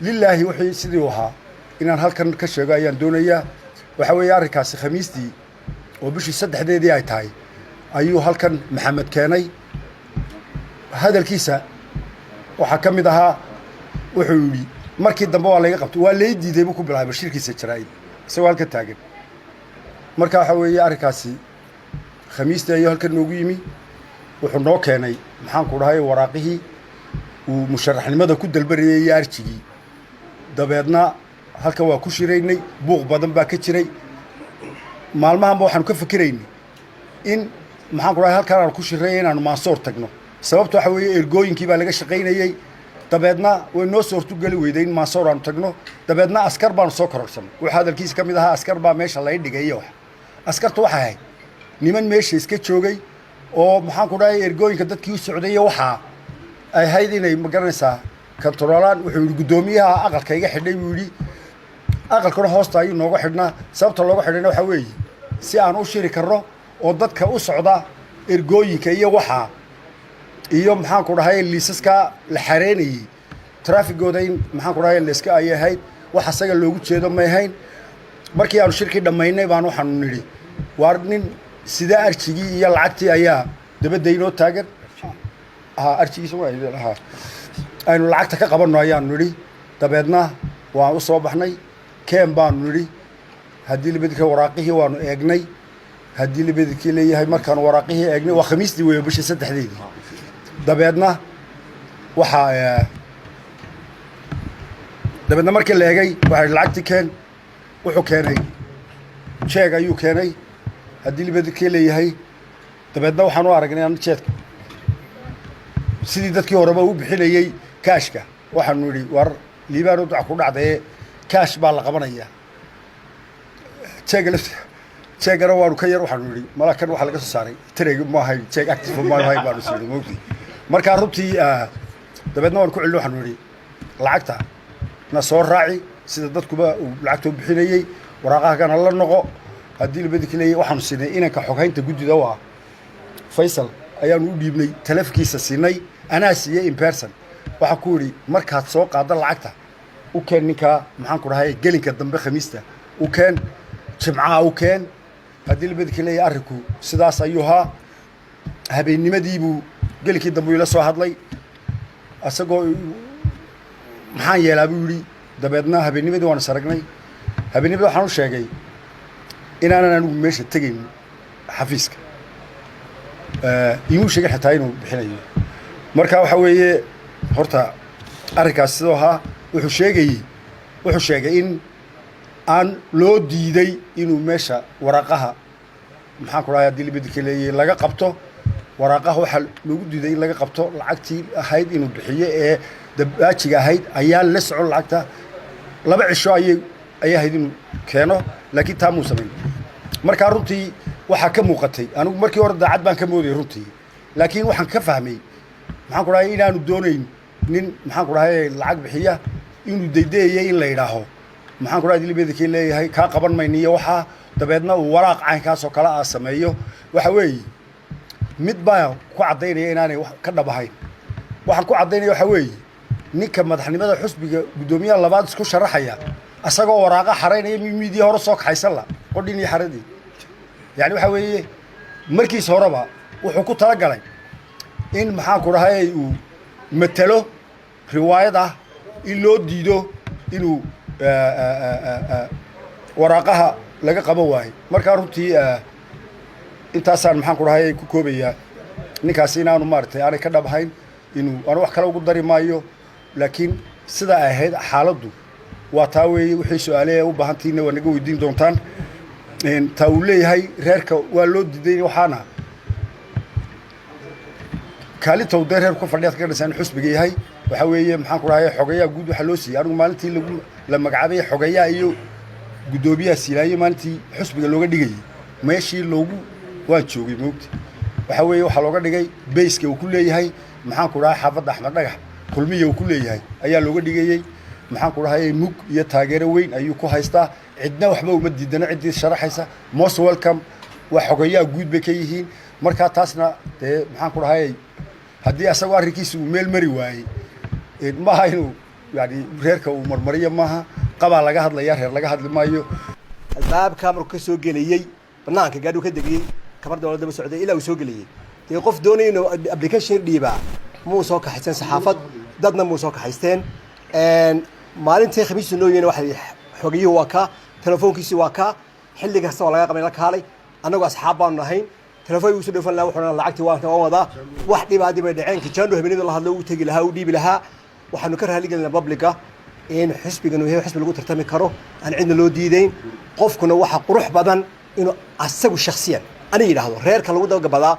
lilaahi wixii sidii u ahaa inaan halkan ka sheego ayaan doonayaa waxa weeye arrinkaasi khamiistii oo bishii saddexdeedii ay tahay ayuu halkan maxamed keenay hadalkiisa waxaa ka mid ahaa wuxuu yidhi markii dambe waa layga qabtay waa lay diiday buu ku bilaabay bashiirkiisa jaraa'id isagoo halkan taagan marka waxa weeye arrinkaasi khamiistii ayuu halkan noogu yimi wuxuu noo keenay maxaanku dhahay waraaqihii uu musharaxnimada ku dalbarayay iyo arjigii dabeedna halkan waa ku shiraynay buuq badan baa ka jiray maalmahanba waxaanu ka fikiraynay in maxaanku dhahay halkan aan ku shirray inaanu Mansoor tagno sababtu waxa weeye ergooyinkii baa laga shaqaynayay dabeedna way noo suurtogeli weyday in Mansoor aanu tagno dabeedna askar baanu soo kororsanay waxa hadalkiisa ka mid ahaa askar baa meesha la dhigay wax askartu waxa ahayd niman meesha iska joogay oo maxaanku dhahay ergooyinka dadkii u socday waxa ay ahayd inay magaranaysaa kantaroolaan wuxuu yidhi guddoomiyaha aqalka iga xidhay buu yidhi aqalkuna hoosta ayuu nooga xidhnaa sababta looga xidhayna waxa weeye si aan u shiri karno oo dadka u socda ergooyinka iyo waxa iyo maxaanku dhahay liisaska la xareynayay traafigooda in maxaanku dhahay liiska ay ahayd wax asaga loogu jeedo ma ahayn markii aanu shirkii dhammaynay baan waxaanu nidhi waar nin sida arjigii iyo lacagtii ayaa dabadda inoo taagan arjigiisa waa idin aynu lacagta ka qabanno ayaanu nidhi dabeedna waan u soo baxnay keen baanu nidhi haddii libadka waraaqihii waanu eegnay haddii libadkii leeyahay markaanu waraaqihii eegnay waa khamiistii weeye bishii saddexdeedii dabeedna waxaa dabeedna markii la eegay waxaa lacagtii keen wuxuu keenay jeeg ayuu keenay haddii libadkii leeyahay dabeedna waxaan u aragnay aan jeedka sidii dadkii horeba u bixinayay kaashka waxaanu nidhi war liibaano duca ku dhacdaye kaash baa la qabanayaa jeegana waanu ka yar waxaanu nidhi malakan waxaa laga soo saaray tareygi ma ahayn jeeg active ma ahayn baanu siinay moogtay markaa runtii dabeedna waan ku celin waxaanu nidhi lacagta na soo raaci sida dadkuba uu lacagta u bixinayay waraaqahagana la noqo haddii libadki leeyahay waxaanu siinay inanka xoghaynta guddida waa Faysal ayaanu u dhiibnay taleefkiisa siinay anaa siiyay in person waxa ku yiri markaad soo qaado lacagta u keen ninka maxaan ku dhahay gelinka dambe khamiista u keen jimcaha u keen haddii libadki leeyahay arrinku sidaas ayuu ahaa habeennimadii buu gelinkii dambe ila soo hadlay asagoo maxaan yeelaa buu yidhi dabeedna habeennimadii waan saragnay habeennimadii waxaan u sheegay inaanan anigu meesha tegayn xafiiska imu sheegay xitaa inuu bixinayo marka waxa weeye horta arrinkaas sidoo ahaa wuxuu sheegay in aan loo diiday inuu meesha waraaqaha maxaan ku dhahay haddii libadka leeyahay laga qabto waraaqaha waxaa loogu diiday in laga qabto lacagtii ahayd inuu bixiyo ee dabaajiga ahayd ayaa la socon lacagta laba cisho ayay ahayd inuu keeno laakiin taa muu samayn markaa runtii waxaa ka muuqatay anigu markii hore daacad baan ka moodayay runtii laakiin waxaan ka fahmay maxaan ku dhahay inaanu doonayn nin maxaan ku dhahay lacag bixiya inuu daydeeyay in la yidhaaho maxaan ku dhahay dilbeedkii leeyahay kaa qaban mayniyo waxaa dabeedna uu waraaq caynkaas oo kale sameeyo waxa weeye mid baa ku caddaynaya inaanay ka dhabahayn waxaan ku caddaynaya waxa weeye ninka madaxnimada xusbiga guddoomiyaha labaad isku sharaxaya asagoo waraaqa xaraynaya miidiya hore soo kaxaysan la qodhin iyo xaradii يعني waxa weeye markiis horeba wuxuu ku tala galay in maxaan ku dhahay uu matalo riwaayad ah in loo diido inuu waraaqaha laga qaban waayo markaa runtii intaasaan maxaan ku dhahay ku koobaya ninkaas inaanu maartay aanay ka dhabahayn inuu aan wax kale ugu dari maayo laakiin sida ay ahayd xaaladdu waa taa weeye wixii su'aalaha u baahantiina waa naga weydiin doontaan taa uu leeyahay reerka waa loo diiday waxaana kaalinta uu reerku fadhiyaad ka dhisan xusbiga yahay waxa weeye maxaan ku dhahay xogayaa guud waxa loo siiyay anigu maalintii la magacaabay xogayaa iyo guddoomiyaha siilaayo maalintii xusbiga looga dhigay meeshii loogu waan joogay moogta waxa weeye waxa looga dhigay base-ka uu ku leeyahay maxaan ku dhahay xaafadda Axmed Dhagax kulmiye uu ku leeyahay ayaa looga dhigayay maxaan ku dhahay mug iyo taageero weyn ayuu ku haystaa cidna waxba uma diidana cidii sharaxaysa most welcome wax xogayaa guud bay ka yihiin marka taasna maxaan ku dhahay haddii asagoo arrinkiisa uu meel mari waayay ma aha inuu يعني reerka uu marmariyo maaha qabaa laga hadlaya reer laga hadli maayo albaabka markuu ka soo geliyay banaanka gaadhu ka degiyay kabar dawladda ba socday ilaa uu soo geliyay tii qof doonay inuu application dhiiba muu soo kaxaysan saxaafad dadna muu soo kaxaysteen maalintii khamiis nooyeen waxa xogiyuhu waa ka telefoonkiisa waa ka xilliga kasta laga qabay la kaalay anagu asxaab baan nahay telefoon uu soo dhafan la wuxuu lacagtii waa wada wax dhibaadi bay dhaceen kijaandu habeenada la hadlo uu tagi lahaa uu dhiibi lahaa waxaanu ka raali galnaa publica in xisbigan uu xisbi lagu tartami karo aan cidna loo diideyn qofkuna waxa qurux badan inuu asagu shakhsiyan ani yiraahdo reerka lagu dawgabadaa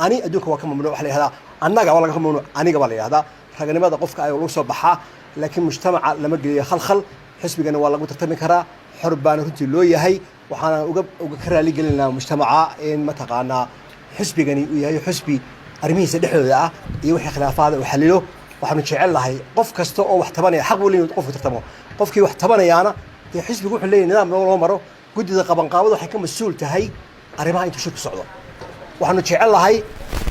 ani adduunka waa ka mamnuuc wax la yiraahdaa annaga waa laga mamnuuc aniga waa la yiraahdaa raganimada qofka ay lagu soo baxaa laakiin mujtamaca lama geliyo khalkhal xisbigana waa lagu tartami karaa xor baan runtii loo yahay waxaan uga ka raali gelinaa mujtamaca in mataqaanaa xisbigani uu yahay xisbi arrimihiisa dhexdooda ah iyo wixii khilaafaad uu xalilo waxaanu jecel lahay qof kasta oo wax tabanaya xaq uu leeyahay qofku tartamo qofkii wax tabanayaana ee xisbigu wuxuu leeyahay nidaam loo maro gudida qabanqaabada waxay ka mas'uul tahay arrimaha inta shirku socdo waxaanu jecel lahay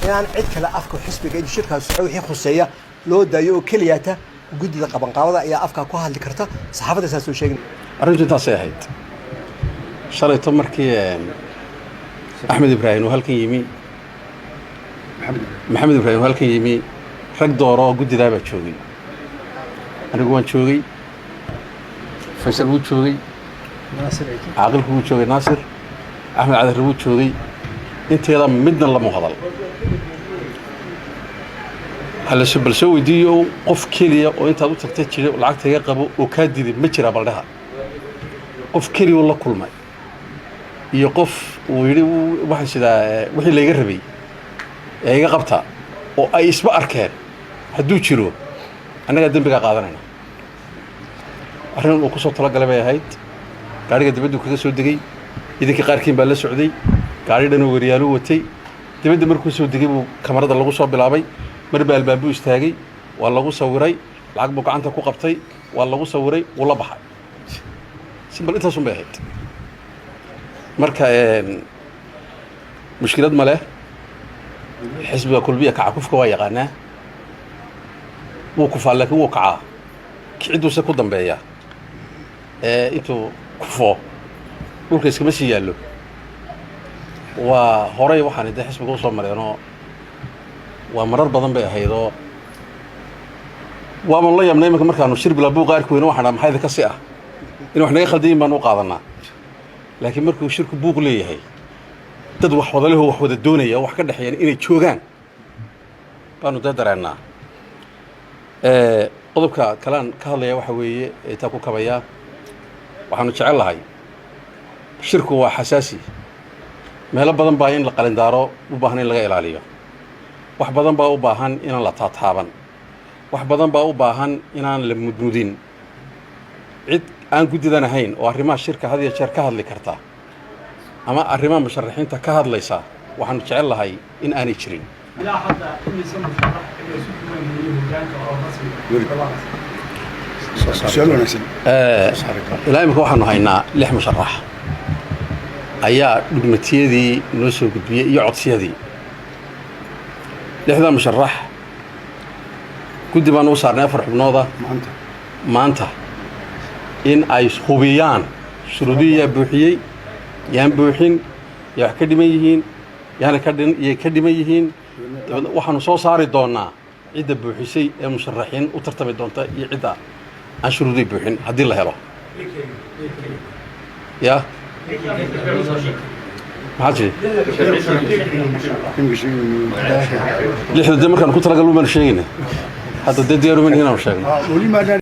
inaan cid kale afka xisbiga in shirkaas socdo wixii khuseeya loo daayo oo keliyata gudida qabanqaabada ayaa afka ku hadli karta saxaafadda saas oo sheegin arrintu intaas ay ahayd shalayto markii axmed ibraahim oo halkan yimi maxamed ibraahim oo halkan yimi rag dooro gudidaa baa joogay anigu waan joogay faysal wuu joogay caaqilku wuu joogay naasir axmed cadar wuu joogay inteeda midna lama hadal halasoo bal soo weydiiyo qof keliya oo intaad u tagtay jiray lacagta iga qabo oo kaa diday ma jira baldhaha qof keliya uu la kulmay iyo qof uu yidhi waxaan sidaa wixii layga rabay ee iga qabta oo ay isba arkeen hadduu jiro annagaa dembigaa qaadanayna arrin uu ku soo talagalay bay ahayd gaadhiga dibaddu kaga soo degay idinkii qaarkiin baa la socday gaadhi dhan oo waryaaluu watay dibadda markuu soo degay buu kamarada lagu soo bilaabay mar baa albaabuu istaagay waa lagu sawiray lacag buu gacanta ku qabtay waa lagu sawiray wuu la baxay simbal intaasun bay ahayd marka mushkilad ma leh xisbiga kulbiya kaca kufka waa yaqaanaa wuu kufaa laakiin wuu kacaa kicidduuse ku dambeeya intuu kufo dhulka iskama sii yaallo waa horey waxaan dee xisbiga u soo mareenoo waa marar badan bay ahaydoo waaban la yaabnay imanka markaanu shir bilaa buuqa arki weyne waxaan dhaha maxaa idinka si ah in wax naga khaldayin baanu u qaadanaa laakiin markuu shirku buuq leeyahay dad wax wada lehoo wax wada doonaya oo wax ka dhexeeyaan inay joogaan baanu dee dareennaa qodobka kalaan ka hadlaya waxa weeye taa ku kabayaa waxaanu jecel lahay shirku waa xasaasi meelo badan baa in la qalindaaro u baahan in laga ilaaliyo wax badan baa u baahan inaan la taataaban wax badan baa u baahan inaan la mudmudin cid aan guddidan ahayn oo arrimaha shirka had iyo jeer ka hadli karta ama arrimaha musharaxiinta ka hadlaysa waxaanu jecel lahay in aanay jirin ilaa imika waxaanu haynaa 6 musharax ayaa dhugmatiyadii noo soo gudbiyey iyo codsiyadii 6 musharax guddi baan ugu saarnay 4 xubnooda maanta in ay hubiyaan shuruudihii yaa buuxiyey yaan buuxin yaa wax ka dhiman yihiin yaana ka dhiman yihiin waxaanu soo saari doonaa cidda buuxisay ee musharaxiin u tartami doonta iyo cidda aan shuruudihii buuxin haddii la helo ya maxaad jiri 6 dee markaan ku talagal baanu sheegayna hadda dee diyaarumin inaanu sheegno